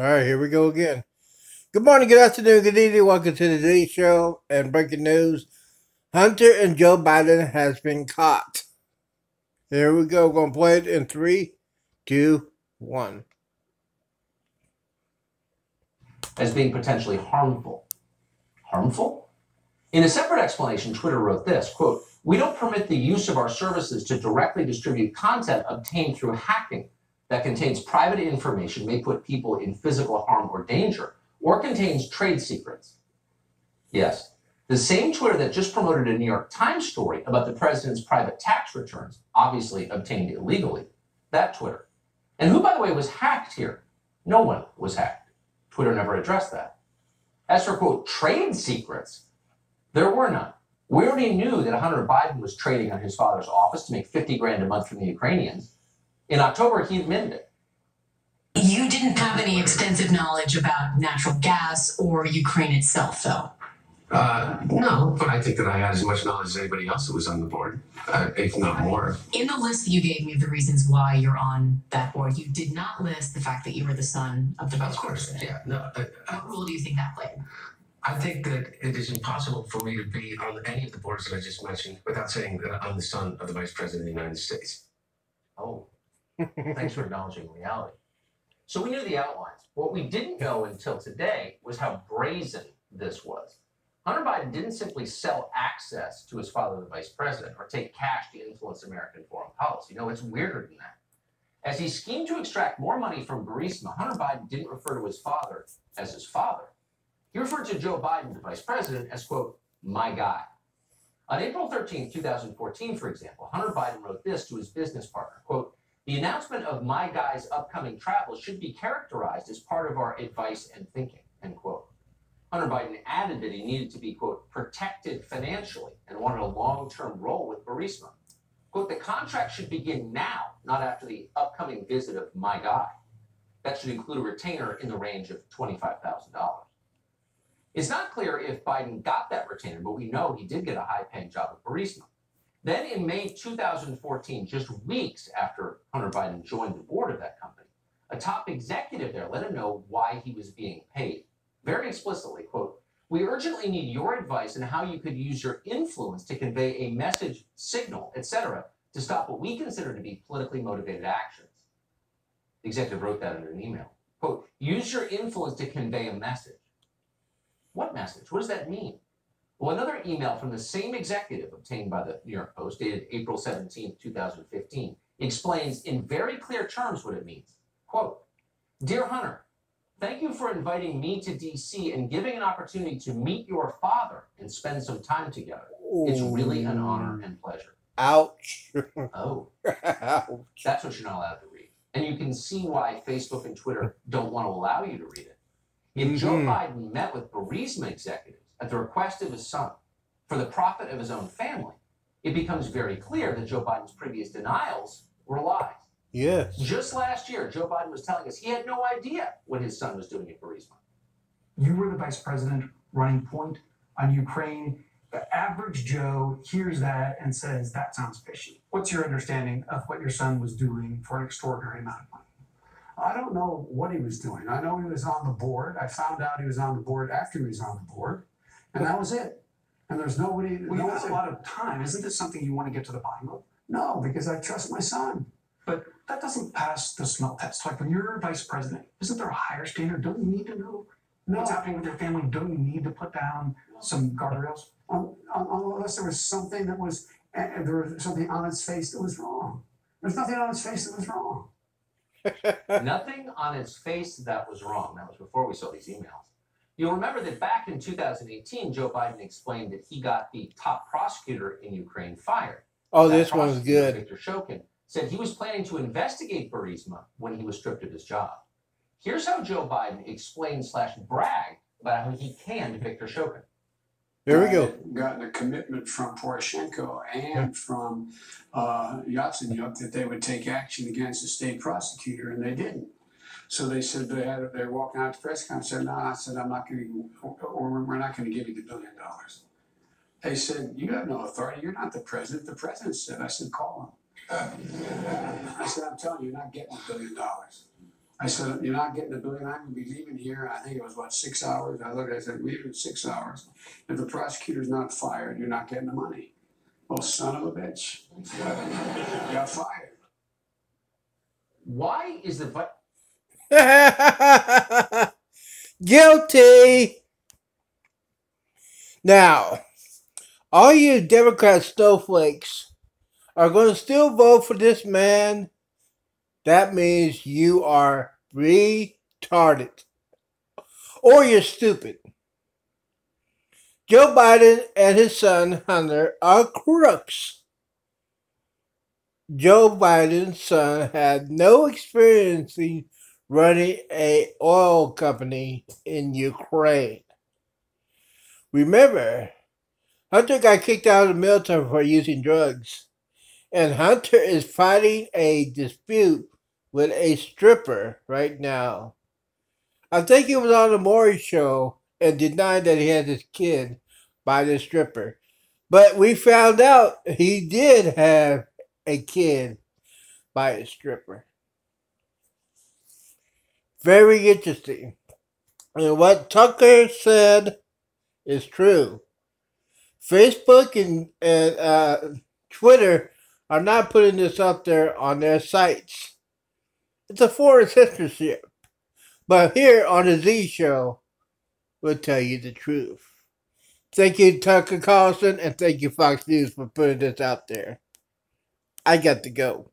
All right, here we go again. Good morning, good afternoon, good evening. Welcome to today's show and breaking news. Hunter and Joe Biden has been caught. Here we go. Gonna play it in three, two, one. As being potentially harmful. Harmful? In a separate explanation, Twitter wrote this, quote, "We don't permit the use of our services to directly distribute content obtained through hacking that contains private information, may put people in physical harm or danger, or contains trade secrets." Yes, the same Twitter that just promoted a New York Times story about the president's private tax returns, obviously obtained illegally. That Twitter. And who, by the way, was hacked here? No one was hacked. Twitter never addressed that. As for, quote, trade secrets, there were none. We already knew that Hunter Biden was trading on his father's office to make 50 grand a month from the Ukrainians. In October, he admitted it. You didn't have any extensive knowledge about natural gas or Ukraine itself, though. No, but I think that I had as much knowledge as anybody else who was on the board, if not more. In the list that you gave me of the reasons why you're on that board, you did not list the fact that you were the son of the vice president. Yeah, no. What role do you think that played? I think that it is impossible for me to be on any of the boards that I just mentioned without saying that I'm the son of the vice president of the United States. Oh, thanks for acknowledging reality. So we knew the outlines. What we didn't know until today was how brazen this was. Hunter Biden didn't simply sell access to his father, the vice president, or take cash to influence American foreign policy. No, it's weirder than that. As he schemed to extract more money from Burisma, Hunter Biden didn't refer to his father as his father. He referred to Joe Biden, the vice president, as, quote, my guy. On April 13, 2014, for example, Hunter Biden wrote this to his business partner, quote, "The announcement of my guy's upcoming travel should be characterized as part of our advice and thinking," end quote. Hunter Biden added that he needed to be, quote, protected financially and wanted a long-term role with Burisma. Quote, "The contract should begin now, not after the upcoming visit of my guy. That should include a retainer in the range of $25,000. It's not clear if Biden got that retainer, but we know he did get a high-paying job at Burisma. Then in May 2014, just weeks after Hunter Biden joined the board of that company, a top executive there let him know why he was being paid. Very explicitly, quote, "We urgently need your advice on how you could use your influence to convey a message, signal, etc., to stop what we consider to be politically motivated actions." The executive wrote that in an email. Quote, "Use your influence to convey a message." What message? What does that mean? Well, another email from the same executive obtained by the New York Post, dated April 17, 2015, explains in very clear terms what it means. Quote, "Dear Hunter, thank you for inviting me to D.C. and giving an opportunity to meet your father and spend some time together. It's really an honor and pleasure." Ouch. Oh, Ouch. that's what you're not allowed to read. And you can see why Facebook and Twitter don't want to allow you to read it. If Joe Biden met with Burisma executives at the request of his son for the profit of his own family, it becomes very clear that Joe Biden's previous denials were lies. Yes. Just last year, Joe Biden was telling us he had no idea what his son was doing at Burisma. You were the vice president running point on Ukraine. The average Joe hears that and says, that sounds fishy. What's your understanding of what your son was doing for an extraordinary amount of money? I don't know what he was doing. I know he was on the board. I found out he was on the board after he was on the board, and that was it. And there's nobody. Well, you have a lot of time. Isn't this something you want to get to the bottom of? No, because I trust my son. But that doesn't pass the smell test. Like when you're vice president, isn't there a higher standard? Don't you need to know what's happening with your family? Don't you need to put down some guardrails? Unless there was something that was, there was something on its face that was wrong. There's nothing on its face that was wrong. Nothing on its face that was wrong. That was before we saw these emails. You'll remember that back in 2018, Joe Biden explained that he got the top prosecutor in Ukraine fired. Oh, That this one's prosecutor, good. Viktor Shokin, said he was planning to investigate Burisma when he was stripped of his job. Here's how Joe Biden explained/bragged about how he canned Viktor Shokin. There we go. Gotten a commitment from Poroshenko and from Yatsenyuk that they would take action against the state prosecutor, and they didn't. So they said they were walking out to press conference. Said, "No," I said, "I'm not going to, or we're not going to give you the $1 billion." They said, "You have no authority. You're not the president." The president said, I said, "Call him." I said, "I'm telling you, you're not getting $1 billion." I said, you're not getting $1 billion. I'm gonna be leaving here. I think it was what, 6 hours. I looked, I said, leave in 6 hours. If the prosecutor's not fired, you're not getting the money. Well, son of a bitch. Got fired. Why is the Guilty. Now, all you Democrat snowflakes are going to still vote for this man. That means you are retarded. Or you're stupid. Joe Biden and his son Hunter are crooks. Joe Biden's son had no experience in running an oil company in Ukraine. Remember, Hunter got kicked out of the military for using drugs. And Hunter is fighting a dispute with a stripper right now. I think he was on the Maury show and denied that he had his kid by the stripper. But we found out he did have a kid by a stripper. Very interesting. And what Tucker said is true. Facebook and Twitter are not putting this up there on their sites. It's a foreign censorship. But here on the Z Show, we'll tell you the truth. Thank you, Tucker Carlson, and thank you, Fox News, for putting this out there. I got to go.